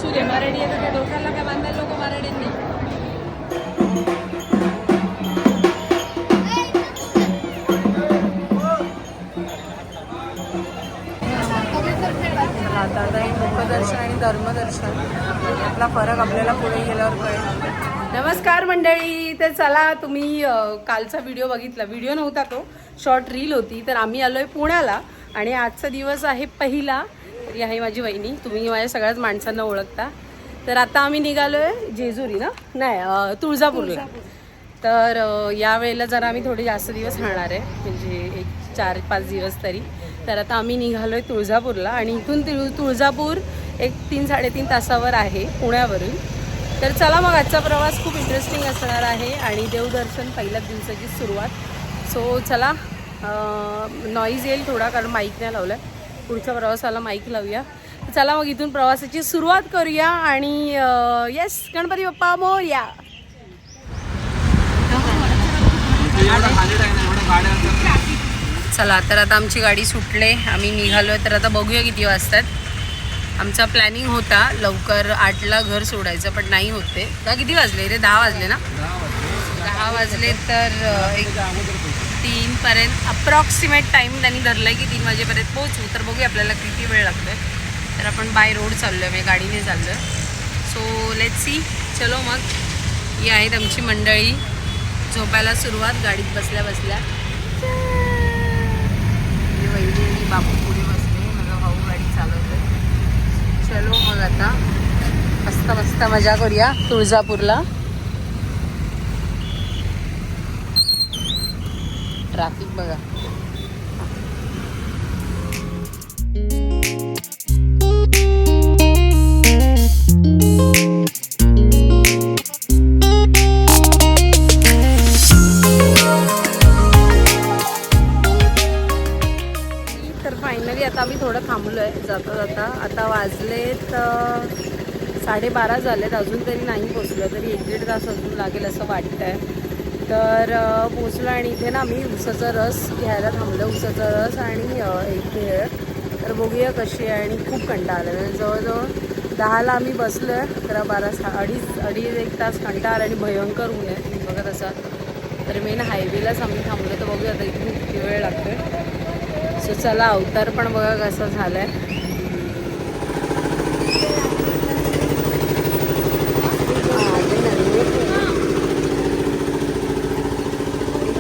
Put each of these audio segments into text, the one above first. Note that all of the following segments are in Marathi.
असू दे, मराठी आहे तर त्या डोक्याला काय बांधायला लोक मराठ्यांनी. आता हे मुखदर्शन आणि धर्मदर्शन यातला फरक आपल्याला पुढे गेल्यावर कळेल. नमस्कार मंडळी. तर चला, तुम्ही कालचा व्हिडिओ बघितला. व्हिडिओ नव्हता तो, शॉर्ट रील होती. तर आम्ही आलोय पुण्याला आणि आजचा दिवस आहे पहिला. ही आहे माझी वहिनी, तुम्ही माझ्या सगळ्याच माणसांना ओळखता. तर आता आम्ही निघालोय जेजुरी ना, नाही तुळजापूरला. तर यावेळेला जरा आम्ही थोडे जास्त दिवस राहणार आहे, म्हणजे एक 4-5 दिवस तरी. तर आता आम्ही निघालोय तुळजापूरला आणि इथून तुळजापूर एक 3-3.5 तासावर आहे पुण्यावरून. तर चला मग, आजचा प्रवास खूप इंटरेस्टिंग असणार आहे आणि देवदर्शन पहिल्याच दिवसाची सुरुवात. सो चला, नॉईज येईल थोडा कारण माईक नाही लावलं आहे. पुढच्या प्रवासाला माईक लावूया. चला मग इथून प्रवासाची सुरुवात करूया आणि येस, गणपती बाप्पा मोरया. चला, तर आता आमची गाडी सुटले, आम्ही निघालोय. तर आता बघूया किती वाजतात. आमचा प्लॅनिंग होता लवकर 8ला घर सोडायचं, पण नाही होते. का किती वाजले रे? 10 वाजले ना? 10 वाजले. तर एक 3पर्यंत अप्रॉक्सिमेट टाईम त्यांनी धरला आहे की 3 वाजेपर्यंत पोहोचू. तर बघूया आपल्याला किती वेळ लागतो आहे. तर आपण बाय रोड चाललो आहे, म्हणजे गाडीने चाललो आहे. So let's see. चलो मग, ही आहेत आमची मंडळी. झोपायला सुरुवात गाडीत बसल्या बसल्या. वहिनी आणि बापू पुढे बसले, माझा भाऊ गाडी चालवतोय. चलो मग आता मस्त मस्त मजा करूया तुळजापूरला. ट्रॅफिक बघा. तर फायनली आता आम्ही थोडं थांबलो आहे जाता जाता. आता वाजलेत 12:30 झालेत, अजून तरी नाही पोचलो. तरी 1-1.5 तास अजून लागेल असं वाटतं आहे. तर पोचलो आणि इथे ना आम्ही उसाचा रस घ्यायला थांबलो. उसाचा रस आणि एक भेळ. तर बघूया कशी आहे. आणि खूप कंटाळा आला, म्हणजे जवळजवळ 10ला आम्ही बसलो आहे. 11-12 अडीच 1 तास कंटाळा आला आणि भयंकर ऊन आहे, तुम्ही बघत असाल. तर मेन हायवेलाच आम्ही थांबलो. तर बघूया आता इथून किती वेळ लागतो आहे. सो चला, अवतार पण बघा कसा झाला आहे.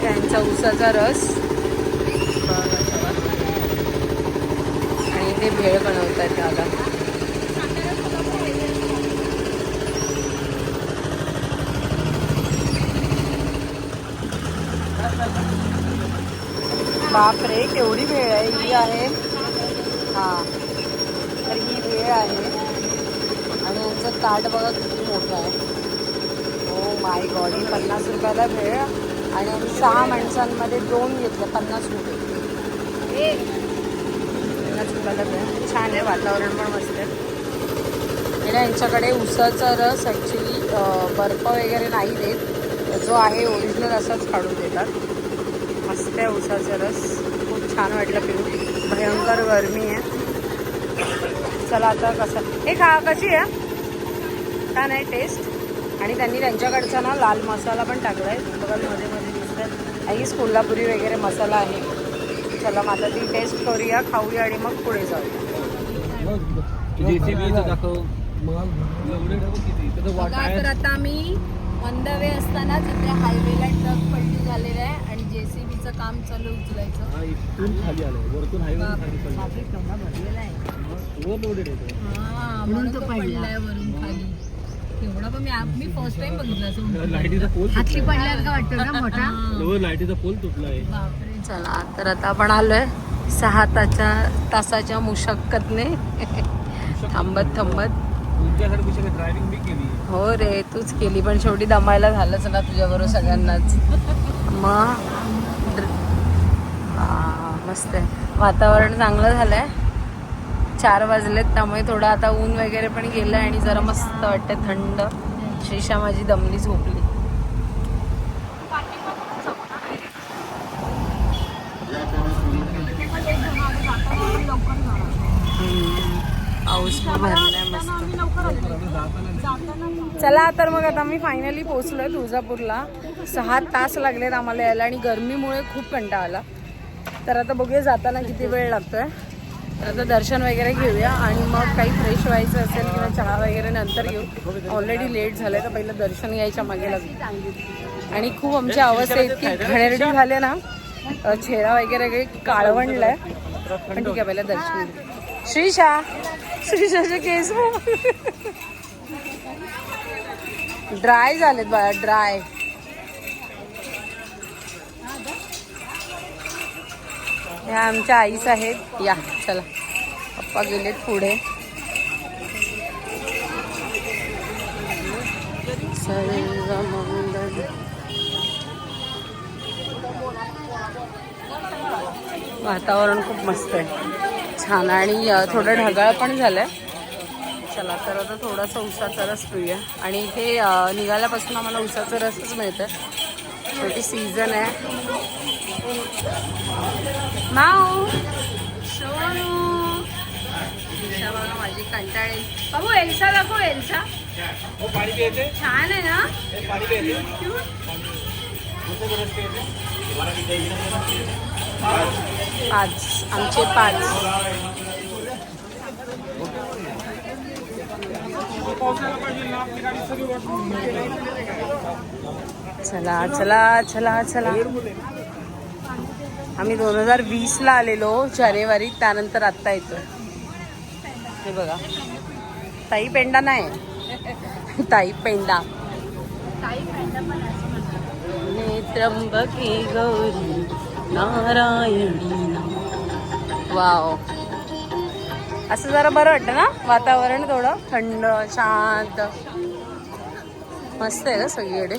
त्यांचा उसाचा रस आणि ते भेळ बनवतात दादा. बापरे, केवढी भेळ आहे. ही आहे, हां, तर ही भेळ आहे. आणि यांचं ताट बघा किती मोठं आहे. हो माय गॉड. ही 50 रुपयाला भेळ आणि आम्ही 6 माणसांमध्ये 2 घेतले. 50 रुपये. 50 रुपयाला भेळ. छान आहे, वातावरण पण मस्त आहे. यांच्याकडे उसाचा रस ॲक्च्युली बर्फ वगैरे नाही देत, जो आहे ओरिजिनल असाच काढून देतात. मस्त आहे उसाचा रस. खूप छान वाटलं पिऊन. भयंकर गरमी आहे. चला आता कसं हे कशी आहे, छान आहे टेस्ट. आणि त्यांनी त्यांच्याकडचा ना लाल मसाला पण टाकला आहे, बघा मध्ये मध्ये दिसतं. आईच कोल्हापुरी वगैरे मसाला आहे. चला मग आता ती टेस्ट करूया, खाऊया आणि मग पुढे जाऊया. तर आता आम्ही ऑन द वे असताना तिथे हायवेला ट्रक पलटी झालेला आहे आणि JCBचं काम चालू उचलायचं. म्हणून तो पडलाय वरून खाली. एवढा पण मी फर्स्ट टाइम बघितलं. लाईटीचा पोल हातली पडल्यासारखं वाटतं ना मोठा. लाईटीचा पोल तुटलाय. बापरे. चला, तर आता आपण आलोय 6 तासाच्या मुशक्कतने थांबत थांबत. ड्रायव्हिंग मी केली. हो रे, तूच केली, पण शेवटी दमायला झालंच ना तुझ्याबरोबर सगळ्यांनाच. मग मस्त आहे, वातावरण चांगलं झालं आहे. 4 वाजलेत, त्यामुळे थोडं आता ऊन वगैरे पण गेलं आणि जरा मस्त वाटतं थंड. श्रीषा माझी दमली झोपली. पाऊस भरलाय मस्त. चला तर मग आता मी फायनली पोहोचलोय तुळजापूरला. 6 तास लागलेत आम्हाला यायला आणि गरमीमुळे खूप कंटाळा आला. तर आता बघूया जाताना किती वेळ लागतोय. तर आता दर्शन वगैरे घेऊया आणि मग काही फ्रेश व्हायचं असेल किंवा चहा वगैरे नंतर घेऊ. ऑलरेडी लेट झालंय तर पहिलं दर्शन घ्यायच्या मागे लागू. आणि खूप आमची अवस्था इतकी घणेरडी झाली ना, चेहरा वगैरे काही काळवंडलाय. पण ठीक आहे, पहिलं दर्शन घेऊ. श्रीशाचे केस ड्राय झालेत बाळा, ड्राय. ह्या आमच्या आईच आहेत. या चला, पप्पा गेलेत पुढे. वातावरण खूप मस्त आहे, छान. आणि थोडं ढगाळ पण झालंय. चला तर आता थोडासा उसाचा रस पिऊया. आणि इथे निघाल्यापासून आम्हाला उसाचा रसच मिळतं. शेवटी सीझन आहे. माऊ सोनू माझी कंटाळी. बाबू एल्सा दाखव, एल्सा छान आहे ना. 5 आमचे 5. चला चला चला चला. आम्ही 2020ला आलेलो जानेवारी, त्यानंतर आत्ता येतो. हे बघा, ताई पेंडा नाही, ताई पेंडा. नेत्रंबकी गौरी नारायणी. वाव, असं जरा बरं वाटतं ना, वातावरण थोडं थंड शांत मस्त आहे का सगळीकडे.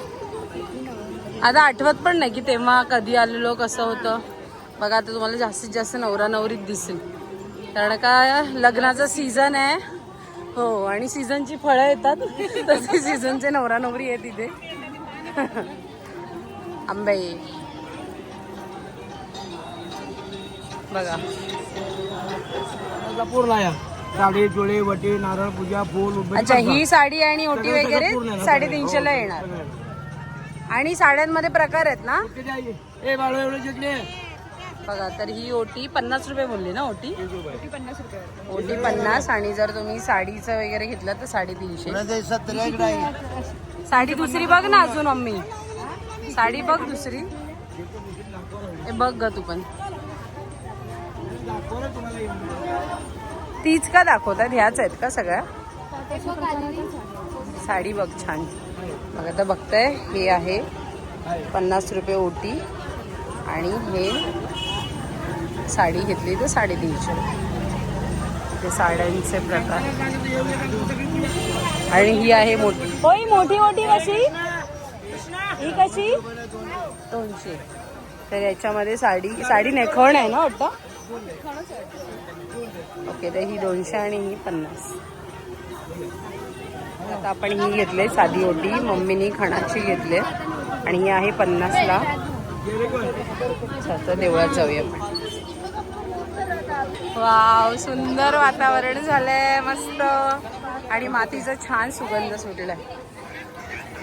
आता आठवत पण नाही की तेव्हा कधी आलेलो, कसं होतं. बघा आता तुम्हाला जास्तीत जास्त नवरा नवरीत दिसेल, कारण का लग्नाचा सीझन आहे. हो, आणि सीझनची फळं येतात तसे सीझनचे नवरा नवरी आहे तिथे. आंबे बघा. साडी चोळी वटी नारळ पूजा फूल. अच्छा, ही साडी आणि ओटी वगैरे 350ला येणार. आणि साड्यांमध्ये प्रकार आहेत ना. बघा, तर ही ओटी 50 रुपये बोलली ना. ओटी 50 रुपये. ओटी 50. आणि जर तुम्ही साडीचं वगैरे घेतलं तर 350. साडी दुसरी बघ ना अजून मम्मी, साडी बघ दुसरी. हे बघ ग तू पण. तीच का दाखवतात, ह्याच आहेत का सगळ्या? साडी बघ छान. बघ आता बघताय, हे आहे 50 रुपये ओटी. आणि हे साडी घेतली तर 350 रुपये. ते साड्यांचे प्रकार. आणि ही आहे मोठी. होय, मोठी मोठी कशी? ही कशी? 200. तर याच्यामध्ये साडी नेखवण आहे ना वाटतं. ओके, तर ही 200 आणि ही 50. आता आपण ही घेतली साधी ओटी, मम्मीनी खणाची घेतली आणि ही आहे 50ला. तर देवळात जाऊया आपण. वाव, सुंदर वातावरण झालंय मस्त. आणि मातीचा छान सुगंध सुटलाय.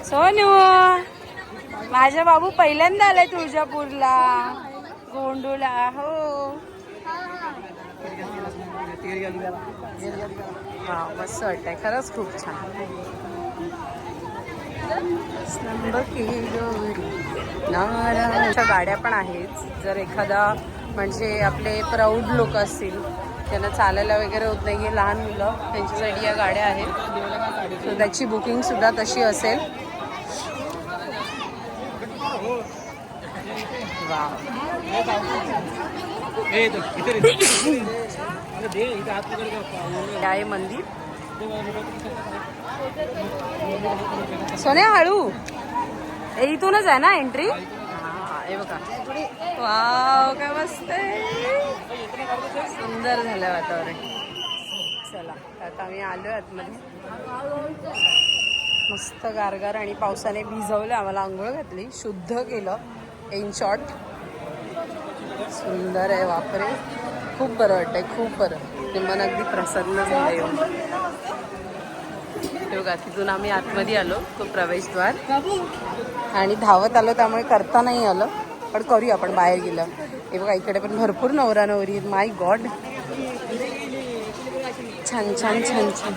सोनू, माझा बाबू पहिल्यांदा आलाय तुळजापूरला, गोंडूला. हो, हा मस्त वाटतंय खरंच, खूप छान. गाड्या पण आहेत. जर एखादा म्हणजे आपले प्राऊड लोक असतील, त्यांना चालायला वगैरे होत नाही, लहान मुलं, त्यांच्यासाठी या गाड्या आहेत. तर त्याची बुकिंग सुद्धा तशी असेल. वा, आहे मंदिर. सोन्या हळू, इथूनच आहे ना एंट्री. हे बघा, वाव काय मस्त आहे, सुंदर झालं वातावरण. चला आता आम्ही आलोय आतमध्ये. मस्त गारगार आणि पावसाने भिजवलं आम्हाला, आंघोळ घातली, शुद्ध केलं इन शॉर्ट. सुंदर आहे, वापरे खूप बरं वाटतंय, खूप बरं. ते मन अगदी प्रसन्न झालं येऊन. हे बघा, तिथून आम्ही आतमध्ये आलो, तो प्रवेशद्वार, आणि धावत आलो, त्यामुळे करता नाही आलं, पण करूया आपण बाहेर गेलं. हे बघा, इकडे पण भरपूर नवरा नवरी आहेत. माय गॉड, छान छान छान छान.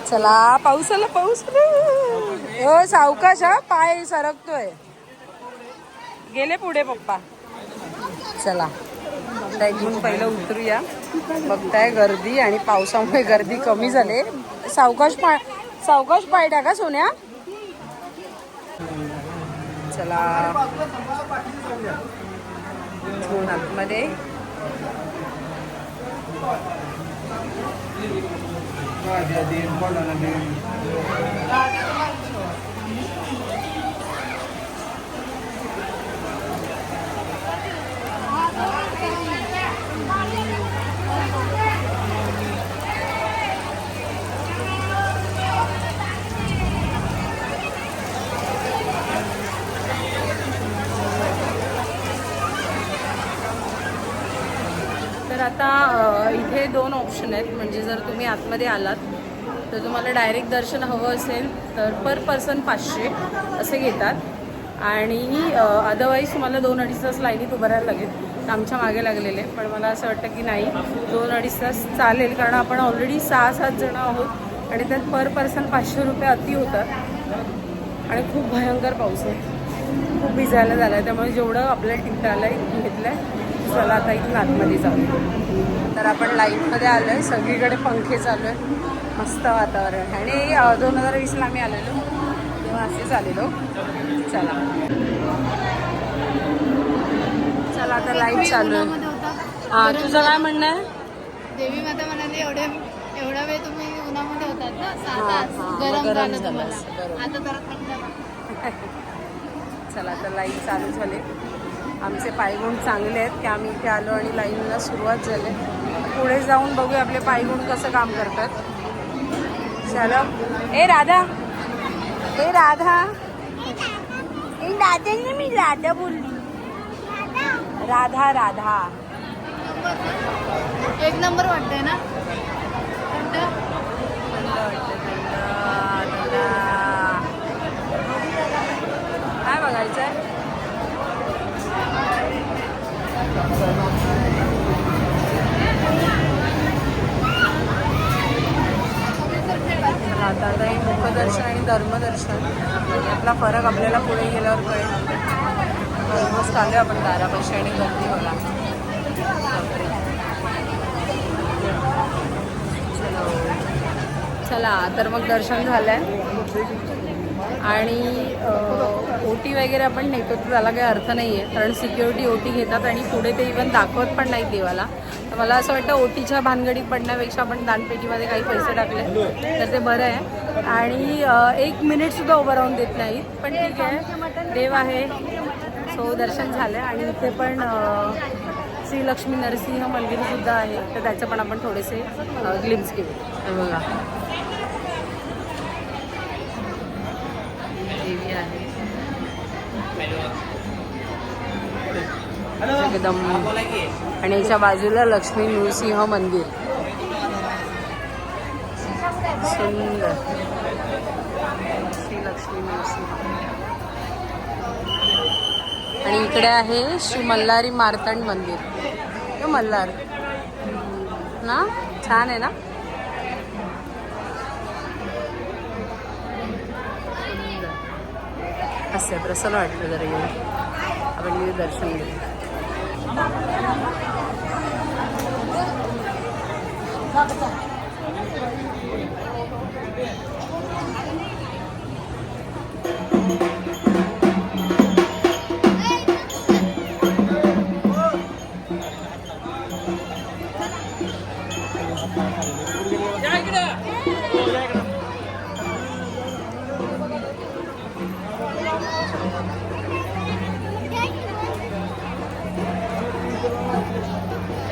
चला, पाऊस आला, पाऊस आला. सावकाश हा, पाय सरकतोय. गेले पुढे पप्पा. चला, आता इथून पहिलं उतरूया. बघताय गर्दी, आणि पावसामुळे गर्दी कमी झाली. सावकाश पाय टाका सोन्या. चला इथून आतमध्ये. तर आता इथे दोन ऑप्शन आहेत. म्हणजे जर तुम्ही आतमध्ये आलात तर तुम्हाला डायरेक्ट दर्शन हवं असेल तर पर पर्सन 500 असे घेतात, आणि अदरवाईज तुम्हाला 2-2.5 तास लाईनीत उभं राहायला लागेल. आमच्या मागे लागलेले, पण मला असं वाटतं की नाही, 2-2.5 तास चालेल, कारण आपण ऑलरेडी 6-7 जण आहोत, आणि त्यात पर पर्सन 500 रुपये अति होतात, आणि खूप भयंकर पाऊस आहे, खूप भिजायला झालं आहे. त्यामुळे जेवढं आपल्याला टिकता आलं आहे घेतलं आहे. चला आता इथून आतमध्ये जाऊ. तर आपण लाईटमध्ये आलो आहे, सगळीकडे पंखे चालू आहे, मस्त वातावरण. आणि 2020ला आम्ही आलेलो तेव्हा असेच आलेलो. चला चला, आता लाईट चालू आहे. हां, तुझं काय म्हणणं आहे? देवी माता म्हणाली एवढा वेळ तुम्ही उन्हामध्ये होतात ना, 6 हां, तास हां, गरम गरम झालं झालं तुम्हाला. असं, बरोबर. आता जरा थंड झालं. चला, तर लाईन चालू झाली. आमचे पायगुण चांगले आहेत की आम्ही इथे आलो आणि लाईनला सुरुवात झाली. पुढे जाऊन बघूया आपले पायगुण कसं काम करतात. चलो. ए राधा, ए राधा, ए राधा, मी राधा बोलली. राधा राधा. एक नंबर वाटतंय ना. थंड. काय बघायचं आहे? आता हे मुखदर्शन आणि धर्मदर्शन यातला फरक आपल्याला पुढे गेल्यावर कळेल. ऑलमोस्ट आलो आपण दारापाशी, आणि गर्दी बघा. चला, तर मग दर्शन झालंय, आणि ओटी वगैरे आपण नेतो तर त्याला काही अर्थ नाही आहे, कारण सिक्युरिटी ओटी घेतात आणि पुढे ते इव्हन दाखवत पण नाहीत देवाला. तर मला असं वाटतं ओटीच्या भानगडीत पडण्यापेक्षा आपण दानपेटीमध्ये काही पैसे टाकले तर ते बरं आहे. आणि 1 मिनिटसुद्धा उभं राहून देत नाहीत, पण ठीक आहे, देव आहे. सो दर्शन झालं, आणि इथे पण श्री लक्ष्मी नरसिंह मंदिरसुद्धा आहे, तर त्याचं पण आपण थोडेसे ग्लिम्स घेऊ. बघा, देवी आहे एकदम, आणि याच्या बाजूला लक्ष्मी नृसिंह मंदिर. सुंदर श्री लक्ष्मी नृसिंह. आणि इकडे आहे श्री मल्हारी मार्तंड मंदिर. हे मल्हार ना, छान आहे ना. असं प्रसन्न वाटतं जरा येऊन. आपण इथे दर्शन घेऊ.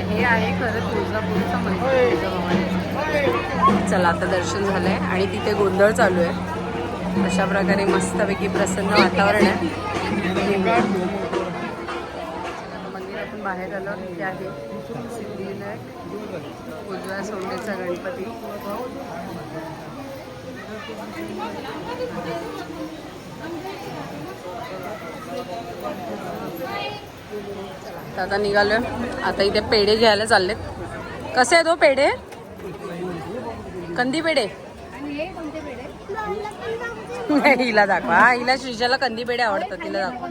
हे आहे खरं तुळजापूरचं मंदिर. चला, आता दर्शन झालंय, आणि तिथे गोंधळ चालू आहे. अशा प्रकारे मस्तपैकी प्रसन्न वातावरण आहे. मंदिर आपण बाहेर आलो. इथे आहे सिद्धिविनायक, उजव्या सोंडेचा गणपती. आता निघालोय. आता इथे पेढे घ्यायला चाललेत. कसे आहेत हो पेढे? कंदी पेढे. हिला दाखवा. हा, हिला श्रीजाला कंदी पेढे आवडतात. तिला दाखवा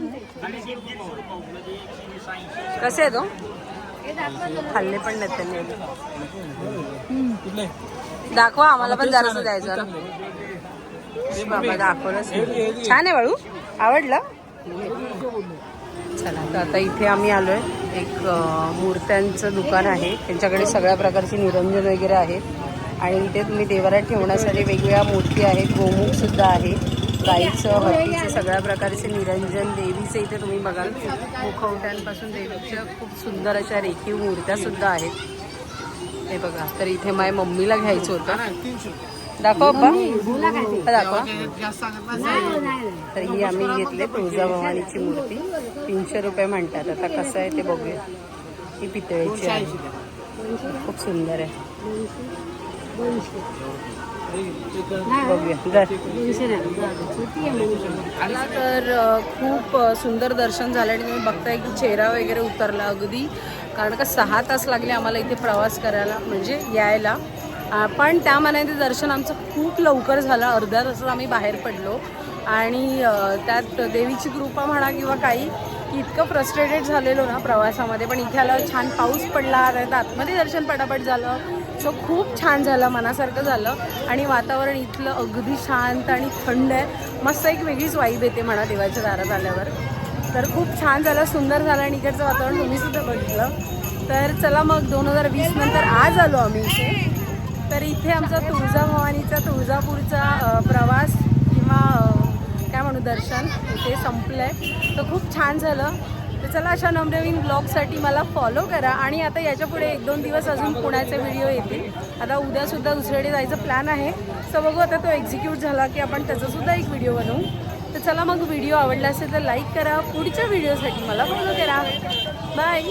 कसे आहेत हो? खाल्ले पण नाहीत त्यांनी. दाखवा, आम्हाला पण जरासं द्यायचं ना. बाबा दाखवलंच. छान आहे बाळू, आवडलं. चला, तर आता इथे आम्ही आलोय. एक मूर्त्यांचं दुकान आहे. त्यांच्याकडे सगळ्या प्रकारची निरंजन वगैरे आहेत. आणि इथे तुम्ही देवाऱ्यात ठेवण्यासाठी वेगवेगळ्या मूर्ती आहेत. गोमुख सुद्धा आहे. गाईचं, हत्तीचे, सगळ्या प्रकारचे निरंजन. देवीचे इथे तुम्ही बघाल मुखवट्यांपासून देवीच्या खूप सुंदर अशा रेखीव मूर्त्या सुद्धा आहेत. हे बघा. तर इथे माझ्या मम्मीला घ्यायचं होतं. दाखवा बाबा, दाखवा. तर ही आम्ही घेतली तुळजाभवानीची मूर्ती. 300 रुपये म्हणतात. आता कसं आहे ते बघूया. ही पितळेची आहे, खूप सुंदर आहे. बघूया. तर खूप सुंदर दर्शन झालं. आणि तुम्ही बघताय की चेहरा वगैरे उतरला अगदी. कारण का 6 तास लागले आम्हाला इथे प्रवास करायला, म्हणजे यायला. पण त्या मनाने दर्शन आमचं खूप लवकर झालं. अर्ध्या तासात आम्ही बाहेर पडलो. आणि त्यात देवीची कृपा म्हणा किंवा काही, इतकं फ्रस्ट्रेटेड झालेलो ना प्रवासामध्ये. पण इथे आल्यावर छान पाऊस पडला. त्यात आतमध्ये दर्शन पटापट झालं. सो खूप छान झालं, मनासारखं झालं. आणि वातावरण इथलं अगदी शांत आणि थंड आहे. मस्त एक वेगळीच वाईब येते म्हणा देवाच्या दारात आल्यावर. तर खूप छान झालं, सुंदर झालं. आणि इकडचं वातावरण तुम्ही सुद्धा बघितलं. तर चला मग 2020 नंतर आज आलो आम्ही इथे. तर इथे आमचा तुळजाभवानीचा, तुळजापूरचा प्रवास किंवा काय म्हणू दर्शन इथे संपलं आहे. तर खूप छान झालं. तर चला, अशा नवनवीन ब्लॉगसाठी मला फॉलो करा. आणि आता याच्यापुढे 1-2 दिवस अजून पुण्याचे व्हिडिओ येतील. आता उद्यासुद्धा दुसरीकडे जायचं प्लॅन आहे. तर बघू आता तो एक्झिक्यूट झाला की आपण त्याचासुद्धा एक व्हिडिओ बनवू. तर चला मग, व्हिडिओ आवडला असेल तर लाईक करा. पुढच्या व्हिडिओसाठी मला फॉलो करा. बाय.